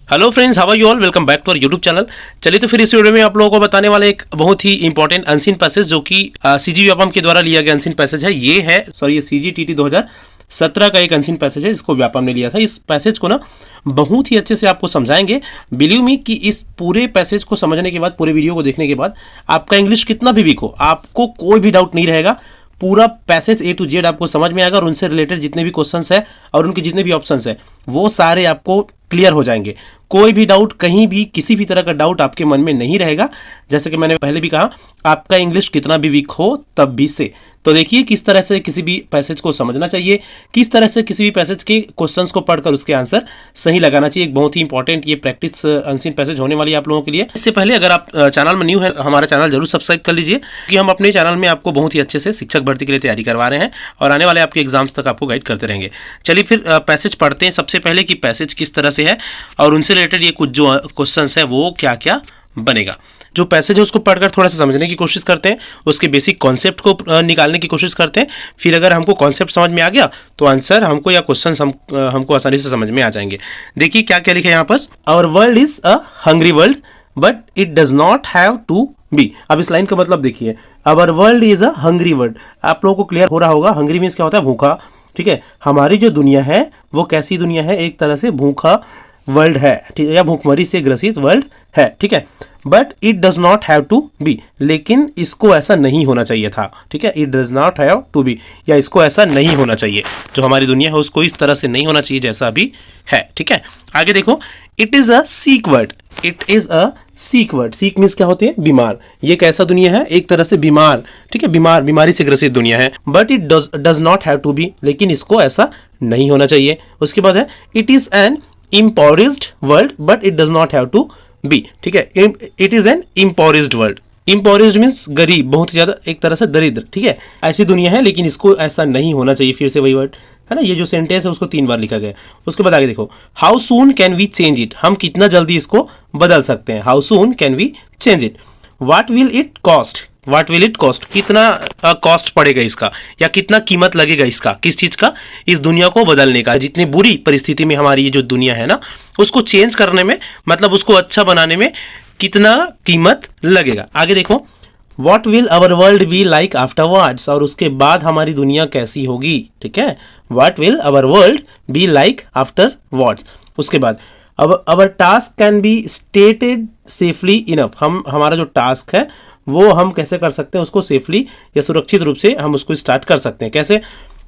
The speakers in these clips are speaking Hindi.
Hello friends, how are you all. Welcome back to our YouTube channel. चलिए तो फिर इस वीडियो में आप लोगों को बताने वाला एक बहुत ही इंपॉर्टेंट अनसीन पैसेज जो कि सीजी व्यापम के द्वारा लिया गया अनसीन पैसेज है। ये सीजीटीटी 2017 का एक अनसीन पैसेज है, इसको व्यापम ने लिया था। इस पैसेज को ना बहुत ही अच्छे से आपको समझाएंगे। बिलीव मी कि इस पूरे पैसेज को समझने के बाद, पूरे वीडियो को देखने के बाद आपका इंग्लिश कितना भी वीक हो, आपको कोई भी डाउट नहीं रहेगा। पूरा पैसेज ए टू जेड आपको समझ में आएगा और उनसे रिलेटेड जितने भी क्वेश्चंस है और उनके जितने भी ऑप्शंस है वो सारे आपको क्लियर हो जाएंगे। कोई भी डाउट, कहीं भी किसी भी तरह का डाउट आपके मन में नहीं रहेगा। जैसे कि मैंने पहले भी कहा, आपका इंग्लिश कितना भी वीक हो तब भी से। तो देखिए किस तरह से किसी भी पैसेज को समझना चाहिए, किस तरह से किसी भी पैसेज के क्वेश्चंस को पढ़कर उसके आंसर सही लगाना चाहिए। एक बहुत ही इंपॉर्टेंट ये प्रैक्टिस अनसीन पैसेज होने वाली है आप लोगों के लिए। इससे पहले अगर आप चैनल में न्यू है, हमारा चैनल जरूर सब्सक्राइब कर लीजिए कि हम अपने चैनल में आपको बहुत ही अच्छे से शिक्षक भर्ती के लिए तैयारी करवा रहे हैं और आने वाले आपके एग्जाम्स तक आपको गाइड करते रहेंगे। चलिए फिर पैसेज पढ़ते हैं सबसे पहले कि पैसेज किस तरह से है और उनसे रिलेटेड ये कुछ जो क्वेश्चंस है वो क्या क्या बनेगा। जो पैसेज है उसको पढ़कर थोड़ा सा समझने की कोशिश करते हैं, उसके बेसिक कॉन्सेप्ट को निकालने की कोशिश करते हैं। फिर अगर हमको कॉन्सेप्ट समझ में आ गया तो आंसर हमको या क्वेश्चन हमको आसानी से समझ में आ जाएंगे। देखिए क्या क्या लिखा है यहाँ पर। Our world is a hungry world but it does not have to be. अब इस लाइन का मतलब देखिए, our world is a hungry world. आप लोगों को क्लियर हो रहा होगा, हंग्री मीन्स क्या होता है, भूखा। ठीक है, हमारी जो दुनिया है वो कैसी दुनिया है, एक तरह से भूखा वर्ल्ड है, ठीक है, या भूखमरी से ग्रसित वर्ल्ड है। ठीक है, but it does not have to be, लेकिन इसको ऐसा नहीं होना चाहिए था। ठीक है, it does not have to be, या इसको ऐसा नहीं होना चाहिए। जो हमारी दुनिया है उसको इस तरह से नहीं होना चाहिए जैसा अभी है। ठीक है, आगे देखो, it is a seek word. It is a seek word. Seek means क्या होते हैं, बीमार। ये कैसा दुनिया है, एक तरह से बीमार। ठीक है, बीमारी से ग्रसित दुनिया है। But it does not have to be, लेकिन इसको ऐसा नहीं होना चाहिए। उसके बाद है, it is an impoverished world but it does not have to be। ठीक है, it is an impoverished world। impoverished means गरीब, बहुत ज्यादा, एक तरह से दरिद्र। ठीक है, ऐसी दुनिया है लेकिन इसको ऐसा नहीं होना चाहिए। फिर से वही वर्ड है ना, ये जो सेंटेंस है उसको 3 बार लिखा गया है। उसके बाद आगे देखो, how soon can we change it. हम कितना जल्दी इसको बदल सकते हैं। How soon can we change it. What will it cost. What will it cost, कितना कॉस्ट पड़ेगा इसका, या कितना कीमत लगेगा इसका, किस चीज का, इस दुनिया को बदलने का। जितनी बुरी परिस्थिति में हमारी ये जो दुनिया है ना, उसको चेंज करने में, मतलब उसको अच्छा बनाने में कितना कीमत लगेगा। आगे देखो, what will our world be like afterwards. और उसके बाद हमारी दुनिया कैसी होगी। ठीक है, what will our world be like afterwards. उसके बाद, our task can be stated safely enough. हमारा जो टास्क है वो हम कैसे कर सकते हैं, उसको सेफली या सुरक्षित रूप से हम उसको स्टार्ट कर सकते हैं। कैसे,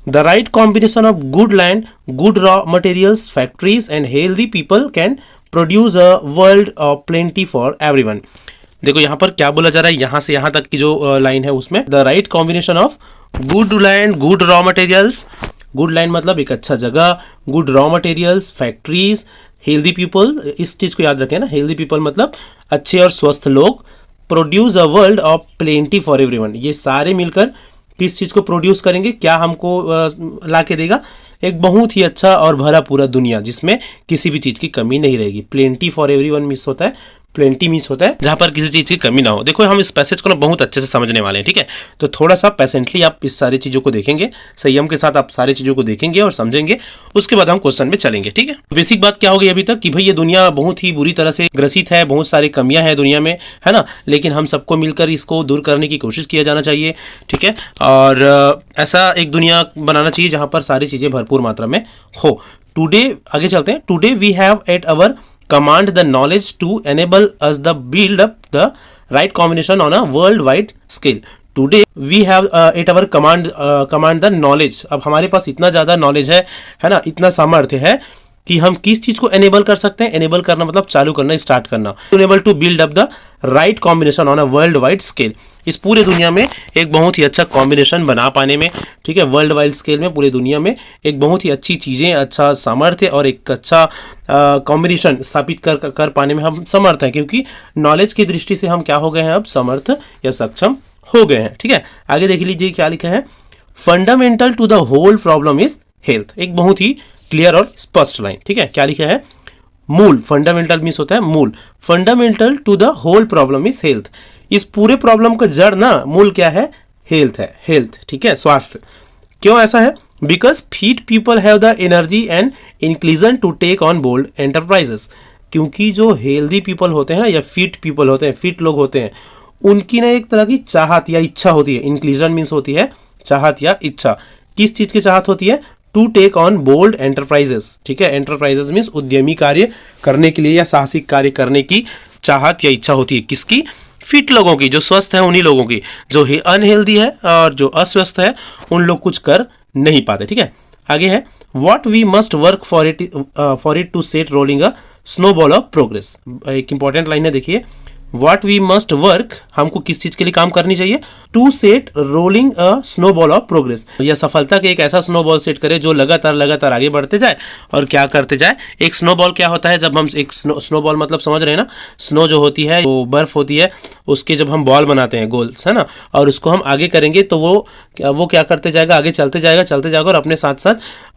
the right combination of good land, good raw materials, factories and healthy people can produce a world of plenty for everyone. देखो यहाँ पर क्या बोला जा रहा है, यहाँ से यहाँ तक की जो लाइन है उसमें, the right combination of good land, good raw materials. Good land मतलब एक अच्छा जगह, good raw materials, factories, healthy people. इस चीज को याद रखें ना, हेल्दी पीपल मतलब अच्छे और स्वस्थ लोग। Produce a world of plenty for everyone. ये सारे मिलकर किस चीज को प्रोड्यूस करेंगे, क्या हमको ला के देगा, एक बहुत ही अच्छा और भरा पूरा दुनिया जिसमें किसी भी चीज की कमी नहीं रहेगी। प्लेंटी फॉर एवरीवन मिस होता है, प्लेंटी मीन्स होता है जहां पर किसी चीज की कमी ना हो। देखो हम इस पैसेज को ना बहुत अच्छे से समझने वाले हैं। ठीक है, तो थोड़ा सा पेशेंटली आप इस सारी चीजों को देखेंगे, संयम के साथ आप सारी चीजों को देखेंगे और समझेंगे। उसके बाद हम क्वेश्चन में चलेंगे। ठीक है, बेसिक बात क्या होगी अभी तक कि भाई ये दुनिया बहुत ही बुरी तरह से ग्रसित है, बहुत सारी कमियां हैं दुनिया में, है ना, लेकिन हम सबको मिलकर इसको दूर करने की कोशिश किया जाना चाहिए। ठीक है, और ऐसा एक दुनिया बनाना चाहिए जहां पर सारी चीजें भरपूर मात्रा में हो। टुडे, आगे चलते हैं। Today we have at our command the knowledge to enable us the build up the right combination on a worldwide scale. Today we have at our command the knowledge। अब हमारे पास इतना ज़्यादा नॉलेज है ना, इतना सामर्थ्य है कि हम किस चीज़ को एनेबल कर सकते हैं। एनेबल करना मतलब चालू करना, स्टार्ट करना। Enable to build up the right combination on a world wide scale. इस पूरे दुनिया में एक बहुत ही अच्छा कॉम्बिनेशन बना पाने में, ठीक है, वर्ल्ड वाइड स्केल में पूरी दुनिया में एक बहुत ही अच्छी चीज़ें, अच्छा सामर्थ्य और एक अच्छा कॉम्बिनेशन स्थापित कर पाने में हम समर्थ हैं, क्योंकि नॉलेज की दृष्टि से हम क्या हो गए हैं, अब समर्थ या सक्षम हो गए हैं। ठीक है, आगे देख लीजिए क्या लिखा है। Fundamental to the whole problem is health. एक बहुत ही क्लियर और स्पष्ट लाइन। ठीक है, क्या लिखा है, मूल। फंडामेंटल मीन्स होता है मूल। Fundamental to the whole problem is health. इस पूरे प्रॉब्लम का जड़ ना, मूल क्या है, हेल्थ है। हेल्थ, ठीक है, स्वास्थ्य। क्यों ऐसा है, because fit people have the energy and inclusion to take on bold enterprises. क्योंकि जो हेल्दी पीपल होते हैं ना, या फिट पीपल होते हैं, फिट लोग होते हैं, उनकी ना एक तरह की चाहत या इच्छा होती है। इंक्लूजन मीन्स होती है चाहत या इच्छा। किस चीज की चाहत होती है? To take on bold enterprises. ठीक है, एंटरप्राइजेस मीन्स उद्यमी कार्य करने के लिए या साहसिक कार्य करने की चाहत या इच्छा होती है। किसकी? फिट लोगों की, जो स्वस्थ है उन्हीं लोगों की। जो अनहेल्दी है और जो अस्वस्थ है उन लोग कुछ कर नहीं पाते। ठीक है, आगे है what we must work for it to set rolling a snowball of progress. एक इंपॉर्टेंट लाइन है, देखिए, व्हाट वी मस्ट वर्क, हमको किस चीज के लिए काम करनी चाहिए? To set rolling a snowball of progress, या सफलता के एक ऐसा स्नोबॉल सेट करे जो लगातार लगातार आगे बढ़ते जाए और क्या करते जाए। एक स्नोबॉल क्या होता है? जब हम एक स्नोबॉल मतलब समझ रहे हैं ना, स्नो जो होती है वो बर्फ होती है, उसके जब हम बॉल बनाते हैं गोल्स, है ना, और उसको हम आगे करेंगे तो वो क्या करते जाएगा? आगे चलते जाएगा और अपने साथ साथ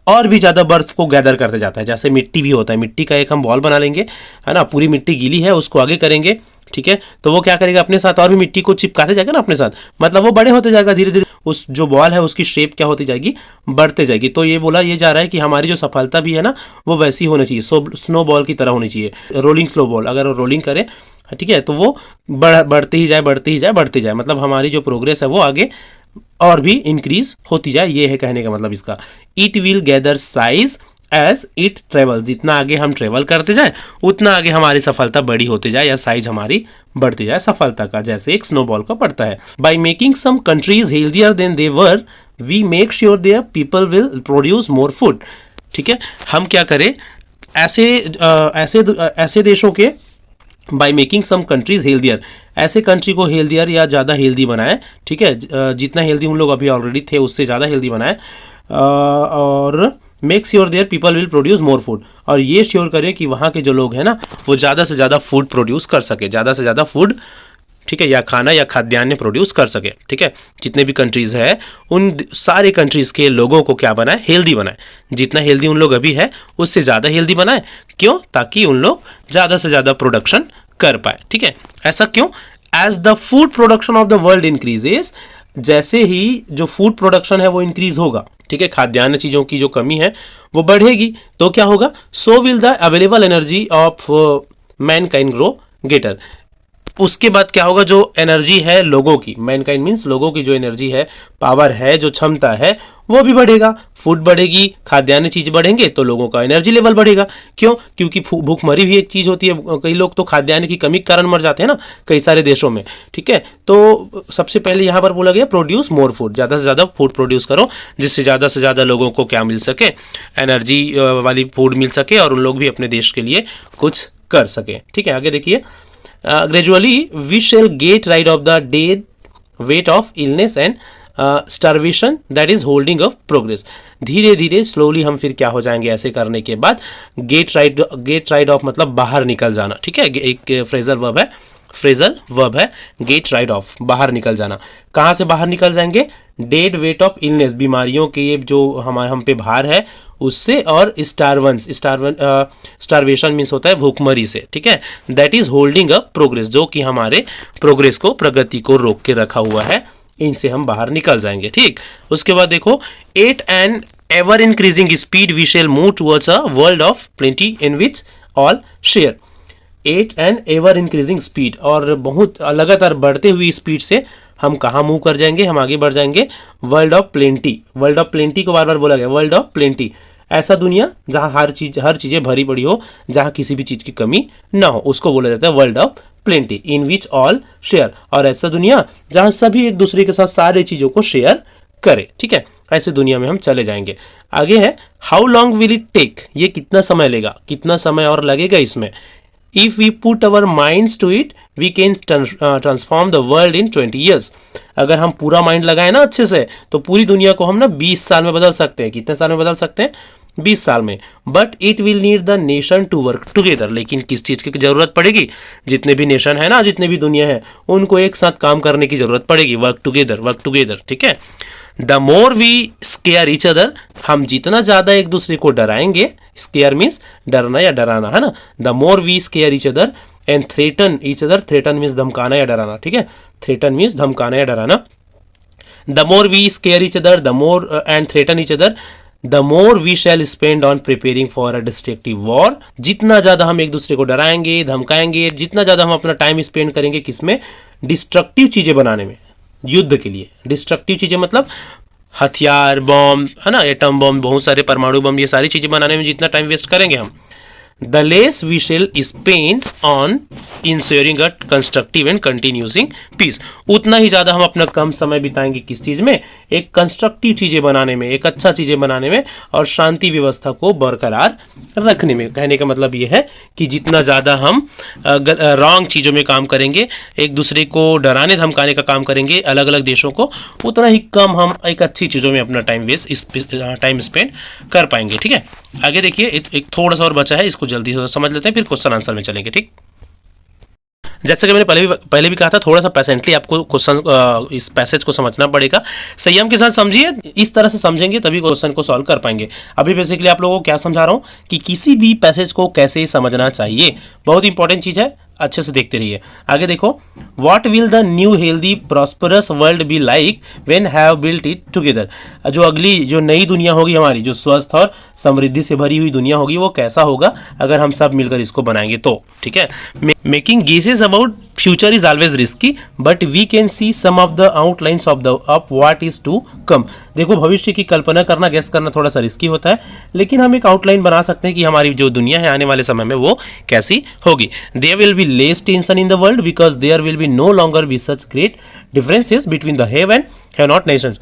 और भी ज़्यादा बर्फ को गैदर करते जाता है। जैसे मिट्टी भी होता है, मिट्टी का एक हम बॉल बना लेंगे, है ना, पूरी मिट्टी गीली है, उसको आगे करेंगे, ठीक है, तो वो क्या करेगा? अपने साथ और भी मिट्टी को चिपकाते जाएगा ना अपने साथ, मतलब वो बड़े होते जाएगा धीरे धीरे, उस जो बॉल है उसकी शेप क्या होती जाएगी? बढ़ते जाएगी। तो ये बोला ये जा रहा है कि हमारी जो सफलता भी है ना, वो वैसी होनी चाहिए, स्नो बॉल की तरह होनी चाहिए, रोलिंग स्नो बॉल। अगर वो रोलिंग करे, ठीक है, तो वो बढ़ते ही जाए, मतलब हमारी जो प्रोग्रेस है वो आगे और भी इंक्रीज होती जाए। ये है कहने का मतलब इसका। It will gather size as it travel, जितना आगे हम ट्रेवल करते जाए उतना आगे हमारी सफलता बड़ी होती जाए या साइज हमारी बढ़ती जाए सफलता का, जैसे एक स्नोबॉल का बढ़ता है। By making some countries healthier than they were, we make sure their people will produce more food. ठीक है, हम क्या करें? ऐसे देशों के, by making some countries healthier, ऐसे कंट्री को हेल्दियर या ज़्यादा हेल्दी बनाए। ठीक है, जितना हेल्दी उन लोग अभी ऑलरेडी थे उससे ज़्यादा हेल्दी बनाए, और make sure their people will produce more food, और ये श्योर करें कि वहाँ के जो लोग हैं ना वो ज़्यादा से ज़्यादा फूड प्रोड्यूस कर सके, ज़्यादा से ज़्यादा फूड, ठीक है, या खाना या खाद्यान्न प्रोड्यूस कर सके। ठीक है, जितने भी कंट्रीज़ है उन सारे कंट्रीज़ के लोगों को क्या बनाए? हेल्दी बनाए। जितना हेल्दी उन लोग अभी है उससे ज़्यादा हेल्दी बनाए। क्यों? ताकि उन लोग ज़्यादा से ज़्यादा प्रोडक्शन कर पाए। ठीक है, ऐसा क्यों? As the food production of the world increases, जैसे ही जो फूड प्रोडक्शन है वो इंक्रीज होगा, ठीक है, खाद्यान्न चीज़ों की जो कमी है वो बढ़ेगी, तो क्या होगा? So will the available energy of mankind grow greater. उसके बाद क्या होगा? जो एनर्जी है लोगों की, मैनकाइंड मीन्स लोगों की जो एनर्जी है, पावर है, जो क्षमता है, वो भी बढ़ेगा। फूड बढ़ेगी, खाद्यान्न चीज बढ़ेंगे तो लोगों का एनर्जी लेवल बढ़ेगा। क्यों? क्योंकि भूखमरी भी एक चीज होती है। कई लोग तो खाद्यान्न की कमी के कारण मर जाते हैं ना कई सारे देशों में। ठीक है, तो सबसे पहले यहाँ पर बोला गया प्रोड्यूस मोर फूड, ज़्यादा से ज़्यादा फूड प्रोड्यूस करो जिससे ज़्यादा से ज़्यादा लोगों को क्या मिल सके? एनर्जी वाली फूड मिल सके और उन लोग भी अपने देश के लिए कुछ कर सके। ठीक है, आगे देखिए, gradually we shall get rid of the dead weight of illness and starvation that is holding up progress। धीरे धीरे स्लोली हम फिर क्या हो जाएंगे ऐसे करने के बाद? गेट राइड ऑफ मतलब बाहर निकल जाना। ठीक है, एक फ्रेजल वर्ब है गेट राइड ऑफ, बाहर निकल जाना। कहाँ से बाहर निकल जाएंगे? डेड वेट ऑफ इलनेस, बीमारियों के ये जो हम पे भार है उससे, और स्टारवेशन मीन्स होता है भूखमरी से। ठीक है, that is holding up progress, जो कि हमारे प्रोग्रेस को, प्रगति को रोक के रखा हुआ है, इनसे हम बाहर निकल जाएंगे। ठीक, उसके बाद देखो, at an ever increasing speed we shall move towards a world of plenty in which all share. At an ever increasing speed, और बहुत लगातार बढ़ते हुई स्पीड से हम कहाँ मूव कर जाएंगे? हम आगे बढ़ जाएंगे world of plenty. World of plenty को बार बार बोला गया, वर्ल्ड ऑफ प्लेंटी, ऐसा दुनिया जहाँ हर चीज़ें भरी पड़ी हो, जहाँ किसी भी चीज़ की कमी ना हो, उसको बोला जाता है world of plenty, in which all share. और ऐसा दुनिया जहाँ सभी एक दूसरे के साथ सारे चीज़ों को शेयर करे। ठीक है, ऐसे दुनिया में हम चले जाएंगे। आगे है, how long will it take, ये कितना समय लेगा, कितना समय और लगेगा इसमें? If we put our minds to it, we can transform the world in 20 years। अगर हम पूरा माइंड लगाए ना अच्छे से, तो पूरी दुनिया को हम ना 20 साल में बदल सकते हैं। कितने साल में बदल सकते हैं? 20 साल में। But it will need the nation to work together, लेकिन किस चीज़ की जरूरत पड़ेगी? जितने भी नेशन है ना, जितने भी दुनिया है, उनको एक साथ काम करने की जरूरत पड़ेगी। Work together. ठीक है, the more we scare each other, हम जितना ज़्यादा एक दूसरे को डराएंगे, स्केयर मीन्स डरना या डराना, है ना, the more we scare each other and threaten each other, threaten means धमकाना या डराना। ठीक है, थ्रेटन मीन्स धमकाना या डराना। The more we scare each other, the more and threaten each other, the more we shall spend on preparing for a destructive war, जितना ज्यादा हम एक दूसरे को डराएंगे, धमकाएंगे, जितना ज्यादा हम अपना टाइम स्पेंड करेंगे किसमें, डिस्ट्रक्टिव चीजें बनाने में, युद्ध के लिए। डिस्ट्रक्टिव चीजें मतलब हथियार, बॉम्ब, है ना, एटम बॉम्ब, बहुत सारे परमाणु बम, ये सारी चीजें बनाने में जितना टाइम वेस्ट करेंगे हम, the less we shall spend on insuring a constructive and continuing peace, उतना ही ज़्यादा हम अपना कम समय बिताएंगे किस चीज़ में, एक कंस्ट्रक्टिव चीज़ें बनाने में, एक अच्छा चीज़ें बनाने में और शांति व्यवस्था को बरकरार रखने में। कहने का मतलब ये है कि जितना ज़्यादा हम रॉन्ग चीज़ों में काम करेंगे, एक दूसरे को डराने धमकाने का काम करेंगे अलग अलग देशों को, उतना ही कम हम एक अच्छी चीज़ों में अपना टाइम स्पेंड कर पाएंगे। ठीक है, आगे देखिए, एक थोड़ा सा और बचा है, इसको जल्दी से समझ लेते हैं, फिर क्वेश्चन आंसर में चलेंगे। ठीक, जैसे कि मैंने पहले भी कहा था, थोड़ा सा पेशेंटली आपको क्वेश्चन इस पैसेज को समझना पड़ेगा, संयम के साथ समझिए, इस तरह से समझेंगे तभी क्वेश्चन को सॉल्व कर पाएंगे। अभी बेसिकली आप लोगों को क्या समझा रहा हूँ कि किसी भी पैसेज को कैसे समझना चाहिए, बहुत इंपॉर्टेंट चीज़ है, अच्छे से देखते रहिए। आगे देखो, what will the new healthy prosperous world be like when have built it together, जो नई दुनिया होगी हमारी, जो स्वस्थ और समृद्धि से भरी हुई दुनिया होगी, वो कैसा होगा अगर हम सब मिलकर इसको बनाएंगे तो। ठीक है, making guesses about future is always risky but we can see some of the outlines of what is to come. देखो, भविष्य की कल्पना करना, गेस करना थोड़ा सा रिस्की होता है, लेकिन हम एक आउटलाइन बना सकते हैं कि हमारी जो दुनिया है आने वाले समय में वो कैसी होगी। There will be less tension in the world because there will be no longer be such great differences between the have and have not nations.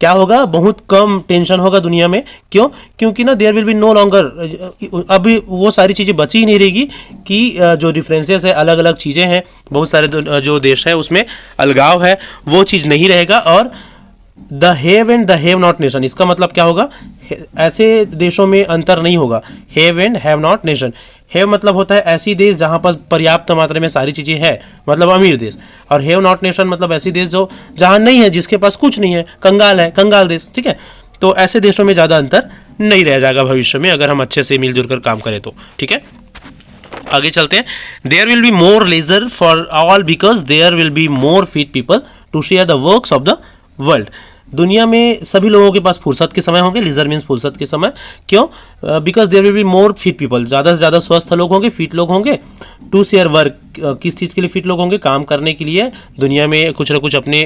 क्या होगा, बहुत कम टेंशन होगा दुनिया में। क्यों? क्योंकि ना there will be no longer, अभी वो सारी चीज़ें बची ही नहीं रहेगी कि जो डिफरेंसेस है, अलग अलग चीज़ें हैं, बहुत सारे जो देश है उसमें अलगाव है, वो चीज़ नहीं रहेगा। और the have and the have not nation, इसका मतलब क्या होगा, ऐसे देशों में अंतर नहीं होगा। Have and have not nation, have मतलब होता है ऐसी देश जहाँ पर पर्याप्त मात्रा में सारी चीज़ें है, मतलब अमीर देश, और हैव नॉट नेशन मतलब ऐसी देश जो जहाँ नहीं है, जिसके पास कुछ नहीं है, कंगाल है, कंगाल देश। ठीक है, तो ऐसे देशों में ज़्यादा अंतर नहीं रह जाएगा भविष्य में अगर हम अच्छे से मिलजुल कर काम करें तो। ठीक है, आगे चलते हैं। There will be more leisure for all because there will be more fit people to share the works of the world. दुनिया में सभी लोगों के पास फुर्सत के समय होंगे, लीजर मीन्स फुर्सत के समय। क्यों? Because there will be more fit people, ज़्यादा से ज़्यादा स्वस्थ लोग होंगे, फिट लोग होंगे। टू शेयर वर्क, किस चीज़ के लिए फिट लोग होंगे, काम करने के लिए, दुनिया में कुछ ना कुछ अपने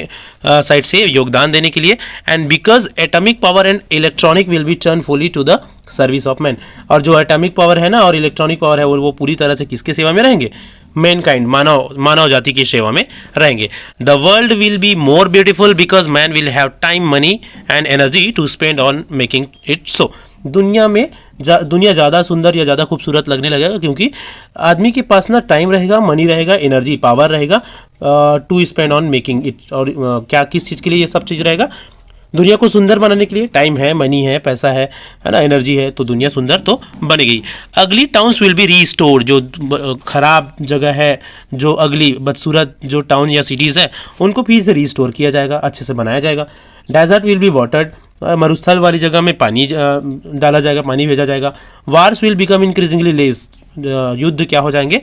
साइड से योगदान देने के लिए। And because atomic power and electronic will be turn fully to the service of man, और जो एटॉमिक पावर है ना और इलेक्ट्रॉनिक पावर है वो पूरी तरह से किसके सेवा में रहेंगे, मैनकाइंड, मानव जाति की सेवा में रहेंगे। The world will be more beautiful because man will have time, money and energy to spend on making it so. दुनिया ज़्यादा सुंदर या ज़्यादा खूबसूरत लगने लगेगा क्योंकि आदमी के पास ना टाइम रहेगा, मनी रहेगा, एनर्जी, पावर रहेगा to spend on making it. और क्या किस चीज़ के लिए ये सब चीज़ रहेगा, दुनिया को सुंदर बनाने के लिए। टाइम है, मनी है, पैसा है ना, एनर्जी है, तो दुनिया सुंदर तो बनेगी। अगली टाउन्स विल बी रीस्टोर्ड, जो खराब जगह है, जो अगली बदसूरत जो टाउन या सिटीज़ है, उनको फिर से रीस्टोर किया जाएगा, अच्छे से बनाया जाएगा। डेजर्ट विल बी वाटर्ड, मरुस्थल वाली जगह में पानी डाला जाएगा, पानी भेजा जाएगा। Wars will become increasingly less, युद्ध क्या हो जाएंगे,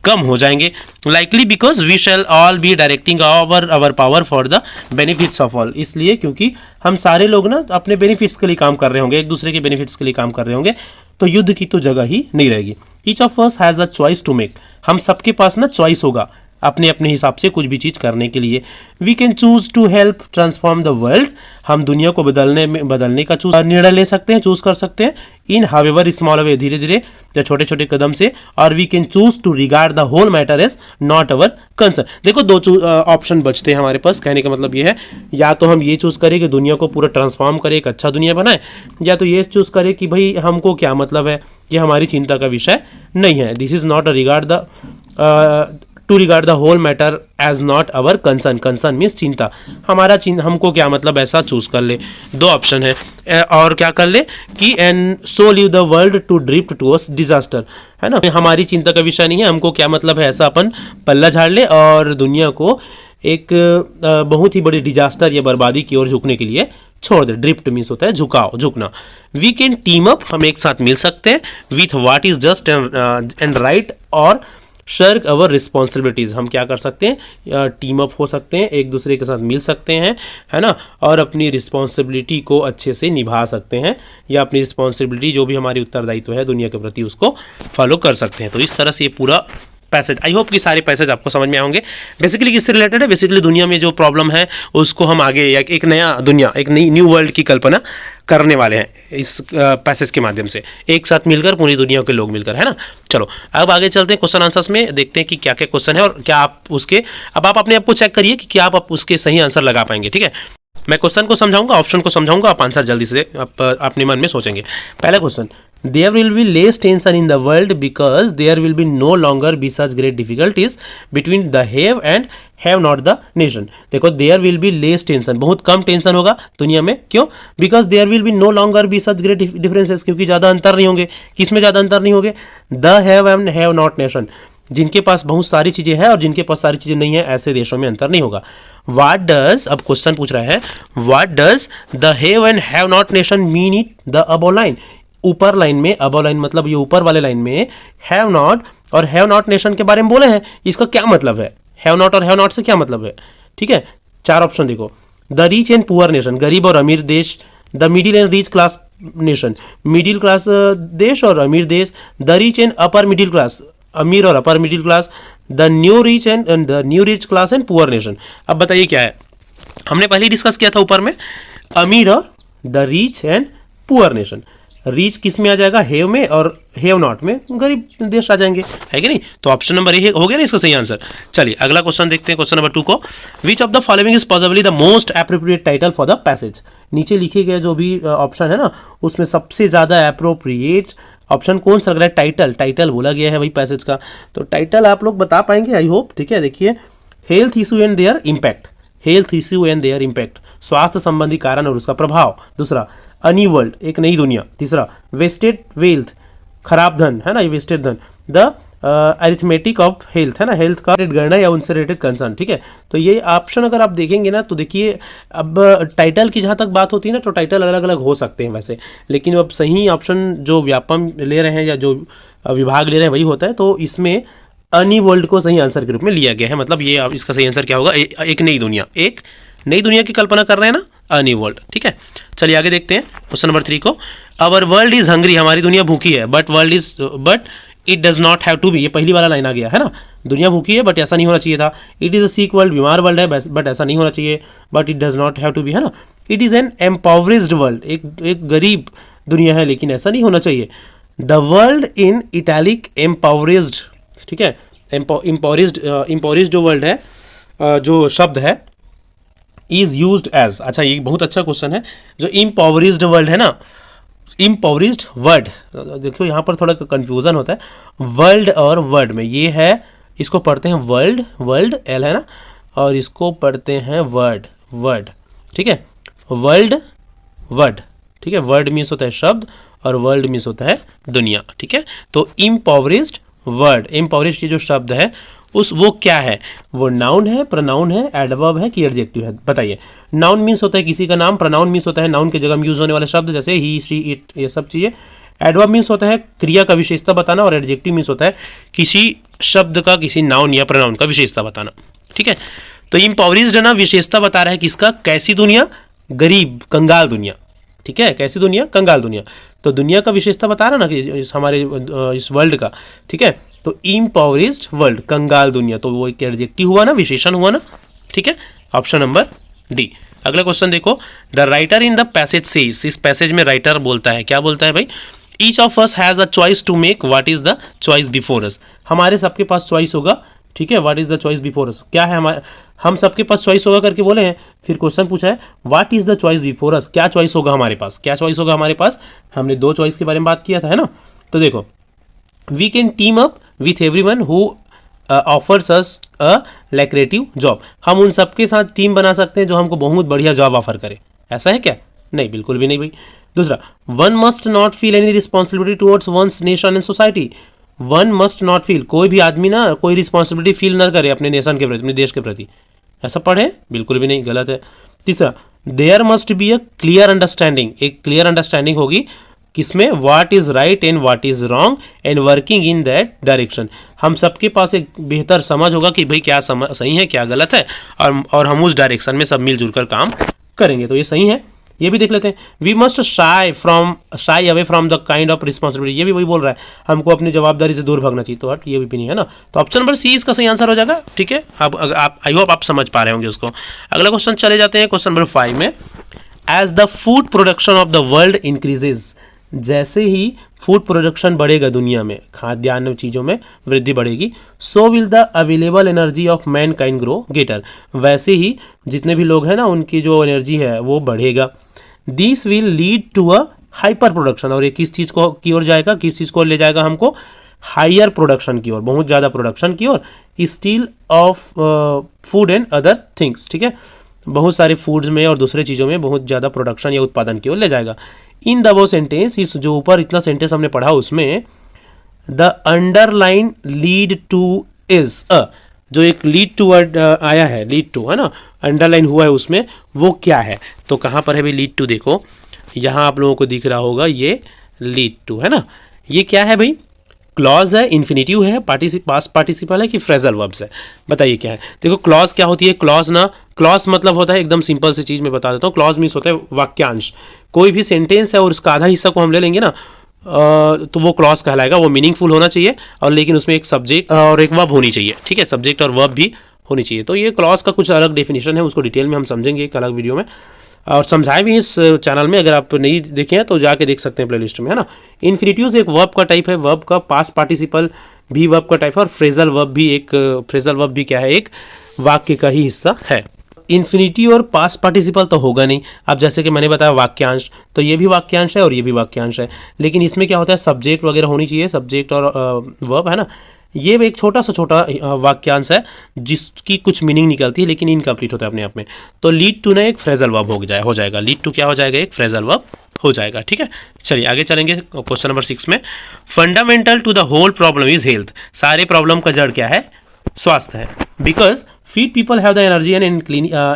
कम हो जाएंगे। Likely because we shall all be directing our power for the benefits of all, इसलिए क्योंकि हम सारे लोग ना अपने बेनिफिट्स के लिए काम कर रहे होंगे, एक दूसरे के बेनिफिट्स के लिए काम कर रहे होंगे, तो युद्ध की तो जगह ही नहीं रहेगी। Each of us has a choice to make, हम सबके पास ना चॉइस होगा अपने अपने हिसाब से कुछ भी चीज़ करने के लिए। We can choose to help transform the world, हम दुनिया को बदलने का निर्णय ले सकते हैं, चूज कर सकते हैं। इन हावेवर स्मॉल वे, धीरे धीरे या छोटे छोटे कदम से। और we can choose to regard the whole matter as not our concern. देखो, दो ऑप्शन बचते हैं हमारे पास। कहने का मतलब ये है, या तो हम ये चूज करें कि दुनिया को पूरा ट्रांसफॉर्म करें, एक अच्छा दुनिया बनाए, या तो ये चूज करें कि भाई हमको क्या मतलब है, ये हमारी चिंता का विषय नहीं है। This is not to regard the whole matter as not our concern. Concern means चिंता, हमको क्या मतलब, ऐसा चूज कर ले। दो ऑप्शन है, और क्या कर ले कि and so leave the world to drift towards disaster, है ना, हमारी चिंता का विषय नहीं है, हमको क्या मतलब है, ऐसा अपन पल्ला झाड़ ले और दुनिया को एक बहुत ही बड़ी डिजास्टर या बर्बादी की ओर झुकने के लिए छोड़ दे। ड्रिफ्ट मीन्स होता है झुकना। वी कैन टीम अप, हम एक साथ मिल सकते हैं, with what is just and right, और शर्क अवर रिस्पॉन्सिबिलिटीज़, हम क्या कर सकते हैं, टीम अप हो सकते हैं, एक दूसरे के साथ मिल सकते हैं, है ना, और अपनी रिस्पॉन्सिबिलिटी को अच्छे से निभा सकते हैं, या अपनी रिस्पॉन्सिबिलिटी जो भी हमारी उत्तरदायित्व है दुनिया के प्रति उसको फॉलो कर सकते हैं। तो इस तरह से ये पूरा पैसेज, आई होप कि सारे पैसेज आपको समझ में आएंगे। बेसिकली किससे रिलेटेड है, बेसिकली दुनिया में जो प्रॉब्लम है उसको हम आगे एक नया दुनिया, एक नई न्यू वर्ल्ड की कल्पना करने वाले हैं इस पैसेज के माध्यम से, एक साथ मिलकर, पूरी दुनिया के लोग मिलकर, है ना। चलो अब आगे चलते हैं क्वेश्चन आंसर्स में, देखते हैं कि क्या क्या क्वेश्चन है और क्या आप उसके, अब आप अपने आप को चेक करिए कि क्या आप उसके सही आंसर लगा पाएंगे। ठीक है, मैं क्वेश्चन को समझाऊंगा, ऑप्शन को समझाऊंगा, आप आंसर जल्दी से अपने मन में सोचेंगे। पहला question, there will be less tension in the world because there will be no longer be such great difficulties between the have and have not the nation। देखो there will be less tension, बहुत कम टेंशन होगा दुनिया में, क्यों, because there will be no longer be such great differences, क्योंकि ज़्यादा अंतर नहीं होंगे। किसमें ज़्यादा अंतर नहीं होंगे, the have and have not nation, जिनके पास बहुत सारी चीज़ें हैं और जिनके पास सारी चीज़ें नहीं है, ऐसे देशों में अंतर नहीं होगा। What does, अब क्वेश्चन पूछ रहा है, what does the have and have not nation mean it the above line। ऊपर लाइन में, अबव लाइन मतलब ये ऊपर वाले लाइन में हैव नॉट और हैव नॉट नेशन के बारे में बोले हैं, इसका क्या मतलब है, हैव नॉट और हैव नॉट से क्या मतलब है। ठीक है, चार ऑप्शन देखो, the rich and poor nation, गरीब और अमीर देश, the middle and rich class nation, middle class देश और अमीर देश, the rich and upper middle class, अमीर और upper middle class, the new rich and the new rich class and poor nation. अब बताइए क्या है, हमने पहले डिस्कस किया था ऊपर में, अमीर और the rich and poor nation. Reach किस में आ जाएगा, हेव में, और हेव नॉट में गरीब देश आ जाएंगे, है कि नहीं। तो ऑप्शन नंबर ए हो गया ना इसका सही आंसर। चलिए अगला क्वेश्चन देखते हैं, क्वेश्चन नंबर 2 को, which of the following is possibly the most appropriate title for the passage. नीचे लिखे गए जो भी ऑप्शन है ना, उसमें सबसे ज़्यादा एप्रोप्रिएट ऑप्शन कौन सा लग रहा है, टाइटल, टाइटल बोला गया है भाई पैसेज का, तो टाइटल आप लोग बता पाएंगे आई होप। ठीक है, देखिए, health issue and there impact, health issue and there impact, स्वास्थ्य संबंधी कारण और उसका प्रभाव। दूसरा, अनी वर्ल्ड, एक नई दुनिया। तीसरा, वेस्टेड वेल्थ, खराब धन, है ना, ये वेस्टेड धन। द अरिथमेटिक ऑफ हेल्थ, है ना, हेल्थ का गणना या उनसे रिलेटेड कंसर्न। ठीक है, तो ये ऑप्शन अगर आप देखेंगे ना, तो देखिए अब टाइटल की जहाँ तक बात होती है ना, तो टाइटल अलग अलग हो सकते हैं वैसे, लेकिन अब सही ऑप्शन जो व्यापम ले रहे हैं या जो विभाग ले रहे हैं वही होता है। तो इसमें अनी वर्ल्ड को सही आंसर के रूप में लिया गया है, मतलब ये इसका सही आंसर क्या होगा, एक नई दुनिया, एक नई दुनिया की कल्पना कर रहे हैं ना, अनी वर्ल्ड। ठीक है, चलिए आगे देखते हैं क्वेश्चन नंबर 3 को, अवर वर्ल्ड इज हंग्री, हमारी दुनिया भूखी है, but it does not have to be, ये पहली वाला लाइन आ गया है ना, दुनिया भूखी है बट ऐसा नहीं होना चाहिए था। It is a sick world, बीमार वर्ल्ड है बट ऐसा नहीं होना चाहिए, but it does not have to be, है ना। It is an impoverished world, एक गरीब दुनिया है लेकिन ऐसा नहीं होना चाहिए। The world in italic impoverished, ठीक है, एम्पावरिज्ड जो वर्ल्ड है, जो शब्द है, इज यूज्ड एज, अच्छा ये बहुत अच्छा क्वेश्चन है, जो इम्पावरिज्ड वर्ल्ड है ना, इम्पावरिज्ड वर्ड, देखो यहाँ पर थोड़ा कंफ्यूजन होता है वर्ल्ड और वर्ड में, ये है, इसको पढ़ते हैं वर्ल्ड, वर्ल्ड एल है ना, और इसको पढ़ते हैं वर्ड, वर्ड। ठीक है, वर्ल्ड वर्ड, ठीक है, वर्ड मीन्स होता है शब्द और वर्ल्ड मीन्स होता है दुनिया। ठीक है, तो इम्पावरिज्ड वर्ड, इम्पावरिज्ड ये जो शब्द है वो क्या है, वो नाउन है, प्रोनाउन है, एडवर्ब है कि एडजेक्टिव है, बताइए। नाउन मीन्स होता है किसी का नाम, प्रोनाउन मीन्स होता है नाउन के जगह में यूज होने वाले शब्द, जैसे ही, शी, इट, ये सब चीज़ें। एडवर्ब मीन्स होता है क्रिया का विशेषता बताना, और एडजेक्टिव मीन्स होता है किसी शब्द का, किसी नाउन या प्रोनाउन का विशेषता बताना। ठीक है, तो इम्पावरिज्ड ना विशेषता बता रहा है किसका, कैसी दुनिया, गरीब कंगाल दुनिया। ठीक है, कैसी दुनिया, कंगाल दुनिया, तो दुनिया का विशेषता बता रहा ना कि हमारे इस वर्ल्ड का। ठीक है, तो इम्पावरिज्ड वर्ल्ड, कंगाल दुनिया, तो वो एक एडजेक्टिव हुआ ना, विशेषण हुआ ना। ठीक है, ऑप्शन नंबर डी। अगला क्वेश्चन देखो, the writer in the passage says, इस पैसेज में राइटर बोलता है, क्या बोलता है भाई, each of us has a choice to make, what is the choice before us, हमारे सबके पास चॉइस होगा। ठीक है, what is the choice before us, क्या है हमारे, हम सबके पास चॉइस होगा करके बोले हैं, फिर क्वेश्चन पूछा है what is the choice before us, क्या चॉइस होगा हमारे पास, क्या चॉइस होगा हमारे पास, हमने 2 चॉइस के बारे में बात किया था, है ना। तो देखो, we can team up with everyone who offers us a lucrative job, हम उन सबके साथ टीम बना सकते हैं जो हमको बहुत बढ़िया जॉब ऑफर करे, ऐसा है क्या, नहीं, बिल्कुल भी नहीं भाई। दूसरा, one must not feel any responsibility towards one's nation and society, one must not feel, कोई भी आदमी ना कोई रिस्पॉन्सिबिलिटी फील ना करे अपने नेशन के प्रति, अपने देश के प्रति, ऐसा पढ़े, बिल्कुल भी नहीं, गलत है। तीसरा, there must be a clear understanding, एक क्लियर अंडरस्टैंडिंग होगी किसमें, what is right and what is wrong and working in that direction. हम सबके पास एक बेहतर समझ होगा कि भाई क्या सही है क्या गलत है, और हम उस डायरेक्शन में सब मिलजुल कर काम करेंगे। तो ये सही है, ये भी देख लेते हैं। We must shy away from the kind of responsibility, ये भी वही बोल रहा है, हमको अपनी जवाबदारी से दूर भागना चाहिए। तो हट ये भी नहीं है ना, तो ऑप्शन नंबर सी इसका सही आंसर हो जाएगा। ठीक है, अब आप आई होप आप समझ पा रहे होंगे उसको। अगला क्वेश्चन चले जाते हैं, क्वेश्चन नंबर 5 में। As the food production of the world increases, जैसे ही फूड प्रोडक्शन बढ़ेगा दुनिया में, खाद्यान्न चीज़ों में वृद्धि बढ़ेगी, सो will the available energy of man kind grow greater, वैसे ही जितने भी लोग हैं ना उनकी जो एनर्जी है वो बढ़ेगा। This will lead to a hyper production, और ये किस चीज़ को की ओर जाएगा, किस चीज़ को ले जाएगा हमको, हायर प्रोडक्शन की ओर, बहुत ज़्यादा प्रोडक्शन की ओर, steel of food and other things. ठीक है, बहुत सारे फूड्स में और दूसरे चीज़ों में बहुत ज़्यादा प्रोडक्शन या उत्पादन की ओर ले जाएगा। इन द वो सेंटेंस, इस जो ऊपर इतना सेंटेंस हमने पढ़ा उसमें the underline lead two is a, जो एक लीड टू वर्ड आया है, लीड टू है ना, अंडरलाइन हुआ है उसमें, वो क्या है। तो कहाँ पर है भाई लीड टू, देखो यहाँ आप लोगों को दिख रहा होगा ये लीड टू है ना, ये क्या है भाई, क्लॉज है, इन्फिनिटिव है, पास्ट पार्टिसिपल है कि फ्रेजल वर्ब्स है, बताइए क्या है। देखो क्लॉज क्या होती है, क्लॉज ना, क्लॉज मतलब होता है, एकदम सिंपल सी चीज़ मैं बता देता हूँ, क्लॉज मीन्स होता है वाक्यांश। कोई भी सेंटेंस है और उसका आधा हिस्सा को हम ले लेंगे ना, तो वो क्लॉज कहलाएगा। वो मीनिंगफुल होना चाहिए और लेकिन उसमें एक सब्जेक्ट और एक वर्ब होनी चाहिए। ठीक है, सब्जेक्ट और वर्ब भी होनी चाहिए। तो ये क्लॉज का कुछ अलग डेफिनेशन है, उसको डिटेल में हम समझेंगे एक अलग वीडियो में, और समझाए भी इस चैनल में। अगर आप नहीं देखे हैं तो जाके देख सकते हैं प्लेलिस्ट में, है ना। इन्फिनिटिव्स एक वर्ब का टाइप है, वर्ब का पास्ट पार्टिसिपल भी वर्ब का टाइप है, और फ्रेजल वर्ब भी एक, फ्रेजल वर्ब भी क्या है, एक वाक्य का ही हिस्सा है। इन्फिनिटी और पास्ट पार्टिसिपल तो होगा नहीं। अब जैसे कि मैंने बताया वाक्यांश, तो ये भी वाक्यांश है और ये भी वाक्यांश है, लेकिन इसमें क्या होता है, सब्जेक्ट वगैरह होनी चाहिए, सब्जेक्ट और वर्ब, है ना। ये एक छोटा सा छोटा वाक्यांश है जिसकी कुछ मीनिंग निकलती है लेकिन इनकम्प्लीट होता है अपने आप में। तो लीड टू ना एक फ्रेजल वर्ब हो जाएगा, लीड टू क्या हो जाएगा, एक फ्रेजल वर्ब हो जाएगा। ठीक है, चलिए आगे चलेंगे क्वेश्चन नंबर 6 में। Fundamental to the whole problem is health, सारे प्रॉब्लम का जड़ क्या है, स्वास्थ्य है। Because fit people have the energy and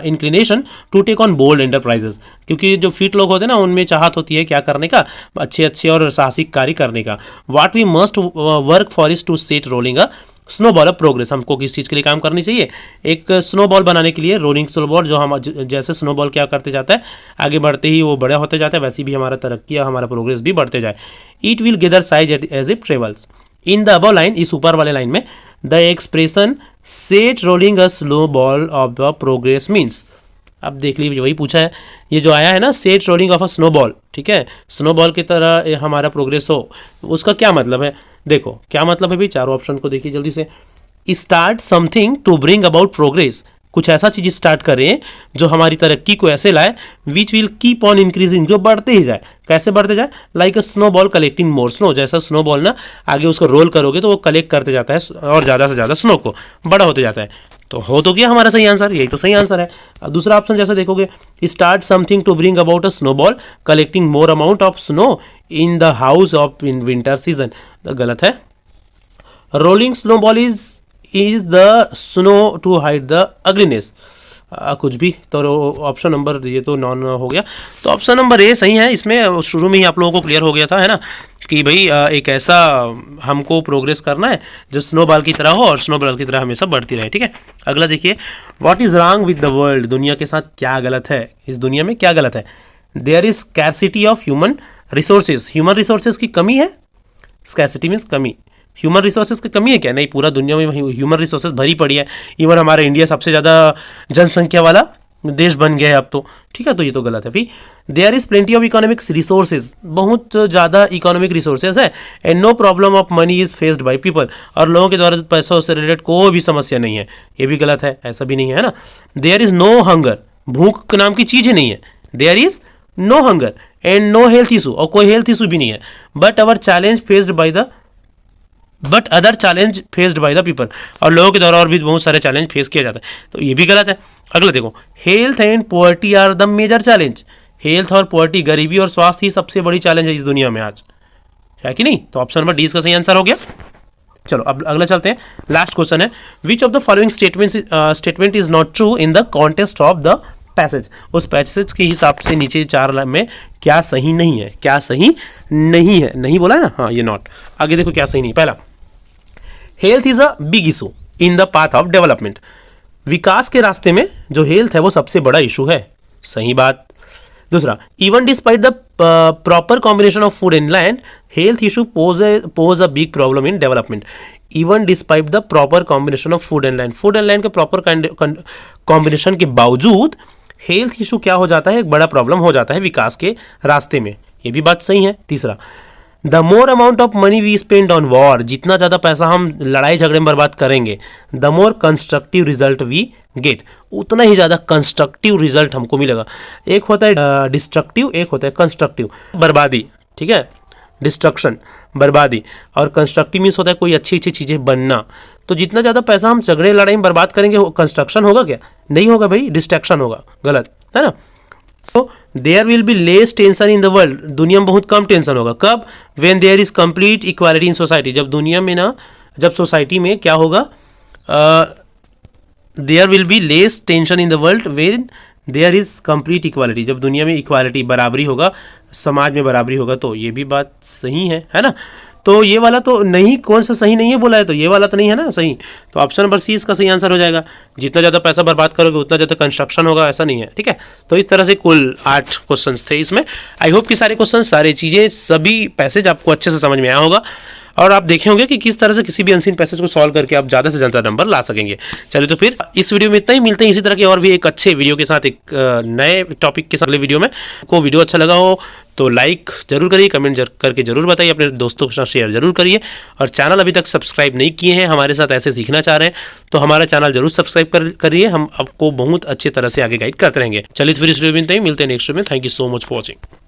inclination to take on bold enterprises, क्योंकि जो फिट लोग होते हैं ना उनमें चाहत होती है क्या करने का, अच्छे अच्छे और साहसिक कार्य करने का। What we must work for is to set rolling a snowball of progress, हमको किस चीज़ के लिए काम करनी चाहिए, एक स्नोबॉल बनाने के लिए, रोलिंग स्नोबॉल, जो हम जैसे स्नोबॉल क्या करते जाता है, आगे बढ़ते ही वो बड़ा होते जाता है, वैसे भी हमारा तरक्की या हमारा प्रोग्रेस भी बढ़ते जाए। It will gather size as it travels. In the above line, इस ऊपर वाले लाइन में, the expression set rolling a snowball of the progress means, अब देख लीजिए वही पूछा है, ये जो आया है ना, set rolling of a snow ball, ठीक है, स्नो बॉल की तरह हमारा प्रोग्रेस हो, उसका क्या मतलब है। देखो क्या मतलब है भाई, चारों ऑप्शन को देखिए जल्दी से। Start something to bring about progress, कुछ ऐसा चीज़ स्टार्ट करें जो हमारी तरक्की को ऐसे लाए, which will keep on increasing, जो बढ़ते ही जाए। कैसे बढ़ते जाए, लाइक अ स्नो बॉल कलेक्टिंग मोर स्नो, जैसा स्नो बॉल ना आगे उसको रोल करोगे तो वो कलेक्ट करते जाता है और ज़्यादा से ज़्यादा स्नो को बड़ा होते जाता है। तो हो तो क्या हमारा सही आंसर, यही तो सही आंसर है। दूसरा ऑप्शन जैसे देखोगे, start something to bring about a snowball collecting more amount of snow in the house of in winter season, तो गलत है। Rolling snowball is the snow to hide the ugliness, कुछ भी, तो ऑप्शन नंबर ये तो नॉन हो गया। तो ऑप्शन नंबर ए सही है। इसमें शुरू में ही आप लोगों को क्लियर हो गया था, है ना, कि भाई एक ऐसा हमको प्रोग्रेस करना है जो स्नोबॉल की तरह हो और स्नोबॉल की तरह हमेशा बढ़ती रहे। ठीक है, अगला देखिए, what is wrong with the world, दुनिया के साथ क्या गलत है, इस दुनिया में क्या गलत है। There is scarcity of human resources, human resources की कमी है, स्कैरसिटी मीन्स कमी, ह्यूमन रिसोर्सेज की कमी है क्या, नहीं, पूरा दुनिया में ह्यूमन रिसोर्सेज भरी पड़ी है। इवन हमारा इंडिया सबसे ज़्यादा जनसंख्या वाला देश बन गया है अब तो। ठीक है, तो ये तो गलत है। फिर there is plenty of economics resources, बहुत ज़्यादा इकोनॉमिक रिसोर्सेज है, and no problem of money is faced by people, और लोगों के द्वारा पैसों से रिलेटेड कोई भी समस्या नहीं है, ये भी गलत है, ऐसा भी नहीं है ना। देयर इज़ नो हंगर, भूख नाम की चीज़ ही नहीं है, there is no hunger and no health issue, और कोई हेल्थ इशू भी नहीं है। But other challenge faced by the people, और लोगों के द्वारा और भी बहुत सारे चैलेंज फेस किया जाता है, तो ये भी गलत है। अगला देखो, health and poverty are the major challenge, health और पॉवर्टी, गरीबी और स्वास्थ्य ही सबसे बड़ी चैलेंज है इस दुनिया में आज, है कि नहीं। तो ऑप्शन नंबर डी इसका सही आंसर हो गया। चलो अब अगला चलते हैं, लास्ट क्वेश्चन है, which of the following statement is not true in the context of the passage, उस पैसेज के हिसाब से नीचे 4 में क्या सही नहीं है, क्या सही नहीं है, नहीं बोला है ना, हाँ ये नॉट। आगे देखो क्या सही नहीं। पहला, health is a big issue in the path of development. विकास के रास्ते में जो हेल्थ है वो सबसे बड़ा इशू है, सही बात। दूसरा, even despite the proper combination of food and land, health issue pose a big problem in development. Even despite the proper combination of food and land, food and land के प्रॉपर कॉम्बिनेशन के बावजूद हेल्थ इशू क्या हो जाता है, एक बड़ा प्रॉब्लम हो जाता है विकास के रास्ते में, ये भी बात सही है। तीसरा, the more amount of money we spend on war, जितना ज़्यादा पैसा हम लड़ाई झगड़े में बर्बाद करेंगे, the more constructive result we get, उतना ही ज़्यादा कंस्ट्रक्टिव रिजल्ट हमको मिलेगा। एक होता है डिस्ट्रक्टिव, एक होता है कंस्ट्रक्टिव, बर्बादी, ठीक है, डिस्ट्रक्शन बर्बादी, और कंस्ट्रक्टिव मीन्स होता है कोई अच्छी अच्छी चीज़ें बनना। तो जितना ज़्यादा पैसा हम झगड़े लड़ाई में बर्बाद करेंगे, कंस्ट्रक्शन होगा क्या, नहीं होगा भाई, डिस्ट्रैक्शन होगा, गलत है ना। तो there will be less tension in the world, दुनिया में बहुत कम टेंशन होगा। कब, when there is complete equality in society, जब दुनिया में ना, जब सोसाइटी में क्या होगा, there will be less tension in the world when there is complete equality, जब दुनिया में इक्वालिटी बराबरी होगा, समाज में बराबरी होगा। तो ये भी बात सही है ना। तो ये वाला तो नहीं, कौन सा सही नहीं है बोला है, तो ये वाला तो नहीं है ना सही। तो ऑप्शन नंबर सी इसका सही आंसर हो जाएगा। जितना ज़्यादा पैसा बर्बाद करोगे उतना ज़्यादा कंस्ट्रक्शन होगा, ऐसा नहीं है, ठीक है। तो इस तरह से कुल 8 क्वेश्चंस थे इसमें। आई होप कि सारे क्वेश्चन, सारी चीज़ें, सभी पैसेज आपको अच्छे से समझ में आया होगा और आप देखे होंगे कि किस तरह से किसी भी अनसीन पैसेज को सॉल्व करके आप ज़्यादा से ज़्यादा नंबर ला सकेंगे। चलिए तो फिर इस वीडियो में इतना ही, मिलते हैं इसी तरह के और भी एक अच्छे वीडियो के साथ, एक नए टॉपिक के साथ अगले वीडियो में। को वीडियो अच्छा लगा हो तो लाइक जरूर करिए, कमेंट करके जरूर बताइए, अपने दोस्तों के साथ शेयर जरूर करिए, और चैनल अभी तक सब्सक्राइब नहीं किए हैं, हमारे साथ ऐसे सीखना चाह रहे हैं, तो हमारा चैनल जरूर सब्सक्राइब करिए, हम आपको बहुत अच्छी तरह से आगे गाइड करते रहेंगे। चलिए तो फिर इस वीडियो में मिलते हैं नेक्स्ट वीडियो में। Thank you so much for watching.